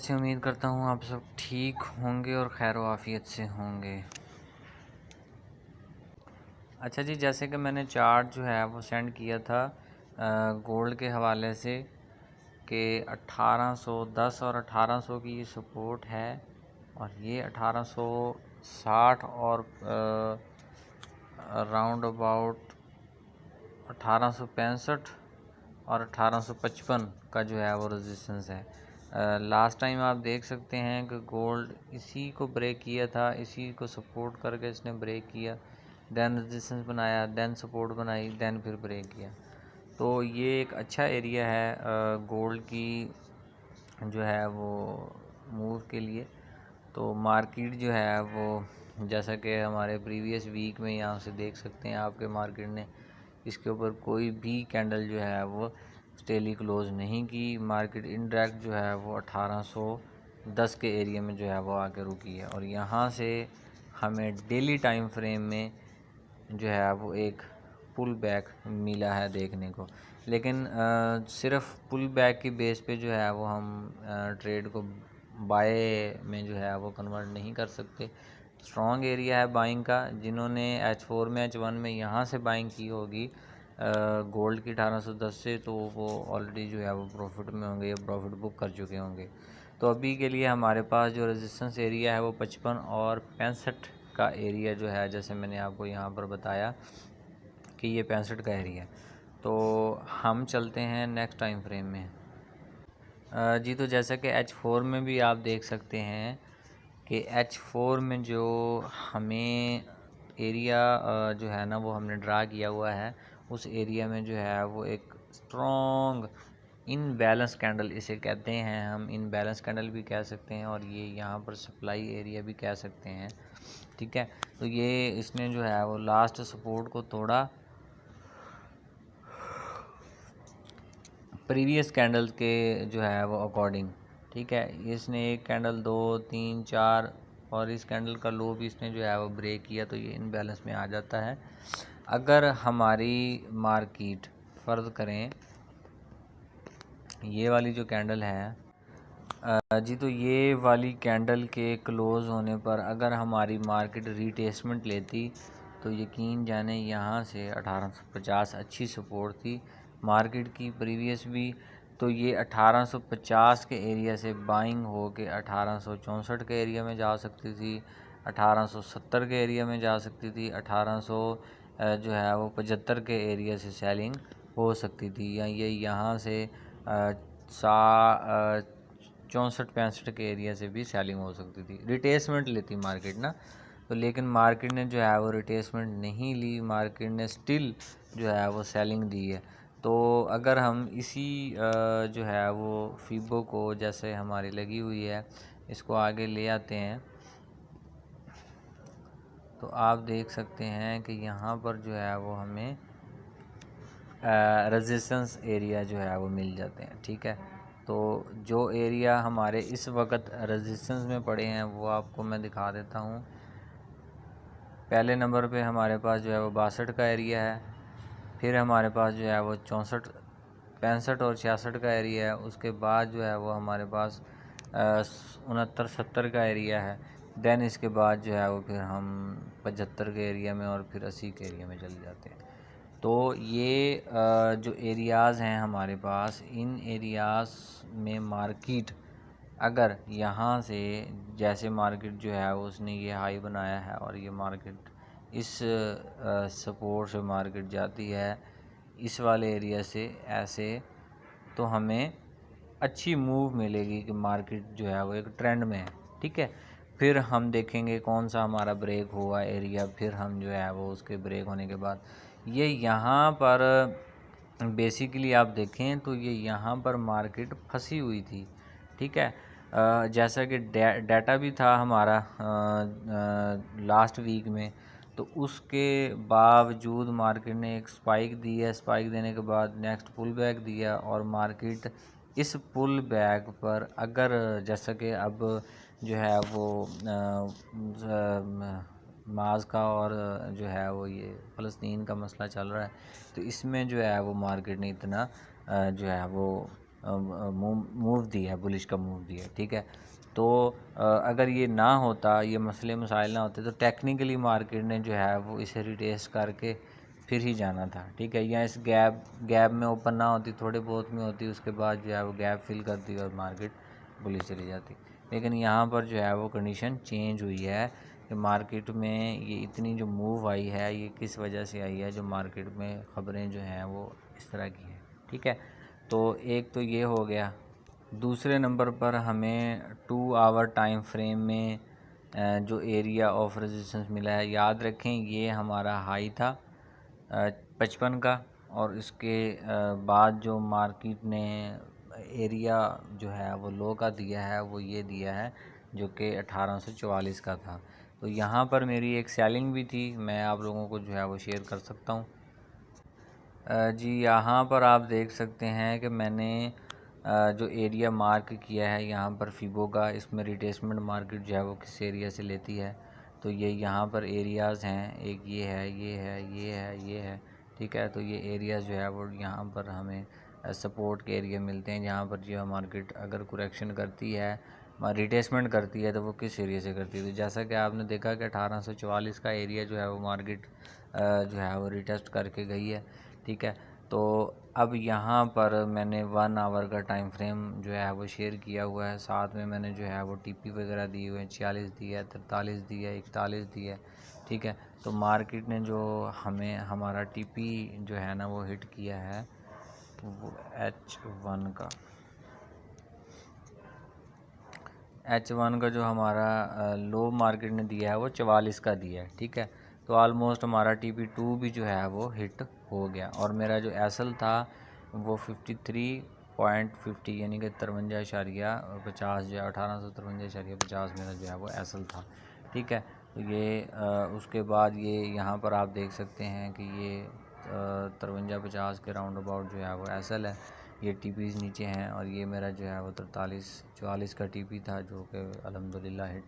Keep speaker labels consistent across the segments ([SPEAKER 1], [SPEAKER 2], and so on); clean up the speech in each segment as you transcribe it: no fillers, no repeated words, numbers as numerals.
[SPEAKER 1] से उम्मीद करता हूँ आप सब ठीक होंगे और खैर आफियत से होंगे। अच्छा जी, जैसे कि मैंने चार्ट जो है वो सेंड किया था गोल्ड के हवाले से कि 1810 और 1800 की ये सपोर्ट है और ये 1860 और राउंड अबाउट 1865 और 1855 का जो है वो रेजिस्टेंस है। लास्ट टाइम आप देख सकते हैं कि गोल्ड इसी को ब्रेक किया था, इसी को सपोर्ट करके इसने ब्रेक किया, देन रेजिस्टेंस बनाया, देन सपोर्ट बनाई, देन फिर ब्रेक किया। तो ये एक अच्छा एरिया है गोल्ड की जो है वो मूव के लिए। तो मार्केट जो है वो जैसा कि हमारे प्रीवियस वीक में यहाँ से देख सकते हैं आपके मार्केट ने इसके ऊपर कोई भी कैंडल जो है वो स्टेली क्लोज नहीं की। मार्केट इनडायरेक्ट जो है वो 1810 के एरिया में जो है वो आके रुकी है और यहाँ से हमें डेली टाइम फ्रेम में जो है वो एक पुल बैक मिला है देखने को। लेकिन सिर्फ पुल बैक की बेस पे जो है वो हम ट्रेड को बाय में जो है वो कन्वर्ट नहीं कर सकते। स्ट्रॉन्ग एरिया है बाइंग का। जिन्होंने H4 में H1 में यहाँ से बाइंग की होगी गोल्ड की 1810 से, तो वो ऑलरेडी जो है वो प्रॉफिट में होंगे या प्रॉफिट बुक कर चुके होंगे। तो अभी के लिए हमारे पास जो रेजिस्टेंस एरिया है वो 55 और 65 का एरिया जो है, जैसे मैंने आपको यहाँ पर बताया कि ये 65 का एरिया है। तो हम चलते हैं नेक्स्ट टाइम फ्रेम में। जी, तो जैसा कि H4 में भी आप देख सकते हैं कि H4 में जो हमें एरिया जो है ना वो हमने ड्रा किया हुआ है, उस एरिया में जो है वो एक स्ट्रॉन्ग इनबैलेंस कैंडल इसे कहते हैं हम, इनबैलेंस कैंडल भी कह सकते हैं और ये यहाँ पर सप्लाई एरिया भी कह सकते हैं। ठीक है, तो ये इसने जो है वो लास्ट सपोर्ट को तोड़ा प्रीवियस कैंडल के जो है वो अकॉर्डिंग। ठीक है, इसने एक कैंडल 2 3 4 और इस कैंडल का लो भी इसने जो है वो ब्रेक किया, तो ये इनबैलेंस में आ जाता है। अगर हमारी मार्केट फ़र्ज़ करें ये वाली जो कैंडल है जी, तो ये वाली कैंडल के क्लोज़ होने पर अगर हमारी मार्केट रीटेस्टमेंट लेती तो यकीन जाने यहाँ से 1850 अच्छी सपोर्ट थी मार्केट की प्रीवियस भी। तो ये 1850 के एरिया से बाइंग हो के 1864 के एरिया में जा सकती थी, 1870 के एरिया में जा सकती थी, 1800 जो है वो 75 के एरिया से सेलिंग हो सकती थी, या ये यहाँ से 64-65 के एरिया से भी सेलिंग हो सकती थी। रिटेसमेंट लेती मार्केट ना, तो लेकिन मार्केट ने जो है वो रिटेसमेंट नहीं ली, मार्केट ने स्टिल जो है वो सेलिंग दी है। तो अगर हम इसी जो है वो फीबो को जैसे हमारी लगी हुई है इसको आगे ले आते हैं, तो आप देख सकते हैं कि यहाँ पर जो है वो हमें रेजिस्टेंस एरिया जो है वो मिल जाते हैं। ठीक है, तो जो एरिया हमारे इस वक्त रेजिस्टेंस में पड़े हैं वो आपको मैं दिखा देता हूँ। पहले नंबर पे हमारे पास जो है वो 62 का एरिया है, फिर हमारे पास जो है वो 64 65 और 66 का एरिया है, उसके बाद जो है वो हमारे पास 69-70 का एरिया है, देन इसके बाद जो है वो फिर हम 75 के एरिया में और फिर 80 के एरिया में चले जाते हैं। तो ये जो एरियाज़ हैं हमारे पास, इन एरियाज़ में मार्केट अगर यहाँ से जैसे मार्केट जो है उसने ये हाई बनाया है और ये मार्केट इस सपोर्ट से मार्केट जाती है इस वाले एरिया से ऐसे, तो हमें अच्छी मूव मिलेगी कि मार्केट जो है वो एक ट्रेंड में है। ठीक है, फिर हम देखेंगे कौन सा हमारा ब्रेक हुआ एरिया, फिर हम जो है वो उसके ब्रेक होने के बाद ये यहाँ पर बेसिकली आप देखें तो ये यहाँ पर मार्केट फंसी हुई थी। ठीक है, जैसा कि डाटा भी था हमारा लास्ट वीक में, तो उसके बावजूद मार्केट ने एक स्पाइक दी है, स्पाइक देने के बाद नेक्स्ट पुल बैक दिया और मार्केट इस पुल बैक पर अगर जैसा कि अब जो है वो माज का और जो है वो ये फ़लस्तीन का मसला चल रहा है, तो इसमें जो है वो मार्केट ने इतना जो है वो मूव दिया है, बुलिश का मूव दिया है, ठीक है। तो अगर ये ना होता, ये मसले मसाइल ना होते, तो टेक्निकली मार्केट ने जो है वो इसे रिटेस्ट करके फिर ही जाना था, ठीक है। या इस गैप में ओपन ना होती, थोड़े बहुत में होती, उसके बाद जो है वो गैप फिल करती और मार्केट बुलिश चली जाती। लेकिन यहाँ पर जो है वो कंडीशन चेंज हुई है कि मार्केट में ये इतनी जो मूव आई है ये किस वजह से आई है, जो मार्केट में ख़बरें जो हैं वो इस तरह की हैं, ठीक है। तो एक तो ये हो गया। दूसरे नंबर पर हमें 2 आवर टाइम फ्रेम में जो एरिया ऑफ रेजिस्टेंस मिला है, याद रखें ये हमारा हाई था 55 का, और इसके बाद जो मार्केट ने एरिया जो है वो लो का दिया है वो ये दिया है जो कि 1844 का था। तो यहाँ पर मेरी एक सेलिंग भी थी, मैं आप लोगों को जो है वो शेयर कर सकता हूँ। जी यहाँ पर आप देख सकते हैं कि मैंने जो एरिया मार्क किया है यहाँ पर फिबो का, इसमें रिट्रेसमेंट मार्केट जो है वो किस एरिया से लेती है। तो ये यहाँ पर एरियाज़ हैं, एक ये है, ये है, ये है, ये है, ठीक है। तो ये एरियाज़ जो है वो यहाँ पर हमें सपोर्ट के एरिया मिलते हैं, जहाँ पर जो है मार्केट अगर करेक्शन करती है, रिट्रेसमेंट करती है, तो वो किस एरिया से करती है। तो जैसा कि आपने देखा कि 1844 का एरिया जो है वो मार्केट जो है वो रिटेस्ट करके गई है, ठीक है। तो अब यहाँ पर मैंने 1 आवर का टाइम फ्रेम जो है वो शेयर किया हुआ है, साथ में मैंने जो है वो टीपी वगैरह दिए हुए हैं, 46 दिया है, 43 दिया है, 41 दिया है, ठीक है। तो मार्केट ने जो हमें हमारा टीपी जो है ना वो हिट किया है वो H1 का जो हमारा लो मार्केट ने दिया है वो 44 का दिया है, ठीक है। तो ऑलमोस्ट हमारा TP2 भी जो है वो हिट हो गया, और मेरा जो एसल था वो 53.50 यानी कि 53.50 जो 1853.50 मेरा जो है वो एसल था, ठीक है। तो ये उसके बाद ये यहाँ पर आप देख सकते हैं कि ये 53.50 के राउंड अबाउट जो है वो एसल है। ये टीपीज़ नीचे हैं, और ये मेरा जो है वो 43-44 का टीपी था जो कि अल्हम्दुलिल्लाह हिट।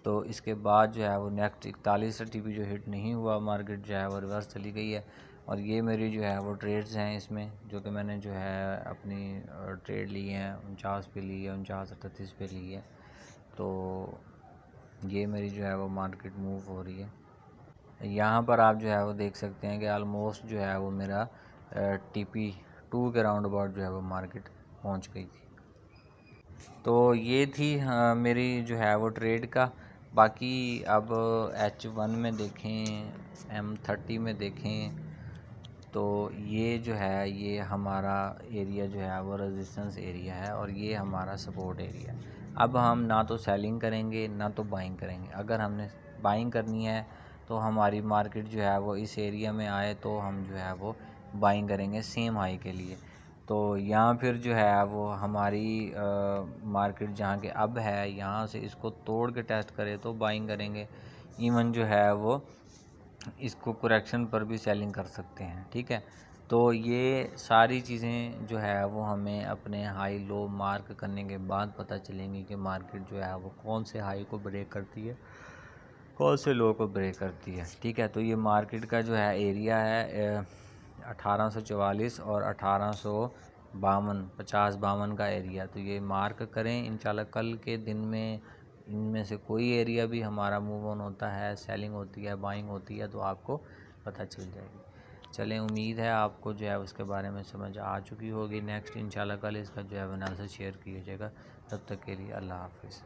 [SPEAKER 1] तो इसके बाद जो है वो नेक्स्ट 41 टीपी जो हिट नहीं हुआ, मार्केट जो है वो रिवर्स चली गई है। और ये मेरी जो है वो ट्रेड्स हैं इसमें, जो कि मैंने जो है अपनी ट्रेड ली हैं 49 पे ली है, 49-38 पे ली है। तो ये मेरी जो है वो मार्केट मूव हो रही है। यहाँ पर आप जो है वो देख सकते हैं कि ऑलमोस्ट जो है वो मेरा TP2 के राउंड अबाउट जो है वो मार्केट पहुँच गई थी। तो ये थी मेरी जो है वो ट्रेड का। बाकी अब H1 में देखें, M30 में देखें, तो ये जो है ये हमारा एरिया जो है वो रेजिस्टेंस एरिया है, और ये हमारा सपोर्ट एरिया है। अब हम ना तो सेलिंग करेंगे ना तो बाइंग करेंगे। अगर हमने बाइंग करनी है तो हमारी मार्केट जो है वो इस एरिया में आए तो हम जो है वो बाइंग करेंगे सेम हाई के लिए। तो यहाँ फिर जो है वो हमारी मार्केट जहाँ के अब है, यहाँ से इसको तोड़ के टेस्ट करे तो बाइंग करेंगे। इवन जो है वो इसको करेक्शन पर भी सेलिंग कर सकते हैं, ठीक है। तो ये सारी चीज़ें जो है वो हमें अपने हाई लो मार्क करने के बाद पता चलेंगी कि मार्केट जो है वो कौन से हाई को ब्रेक करती है, कौन से लो को ब्रेक करती है, ठीक है। तो ये मार्केट का जो है एरिया है 1844 और 50-52 का एरिया। तो ये मार्क करें, इंशाल्लाह कल के दिन में इनमें से कोई एरिया भी हमारा मूव ऑन होता है, सेलिंग होती है, बाइंग होती है, तो आपको पता चल जाएगी। चलें, उम्मीद है आपको जो है उसके बारे में समझ आ चुकी होगी। नेक्स्ट इंशाल्लाह कल इसका जो है एनालिसिस शेयर किया जाएगा। तब तक के लिए अल्लाह हाफ़िज़।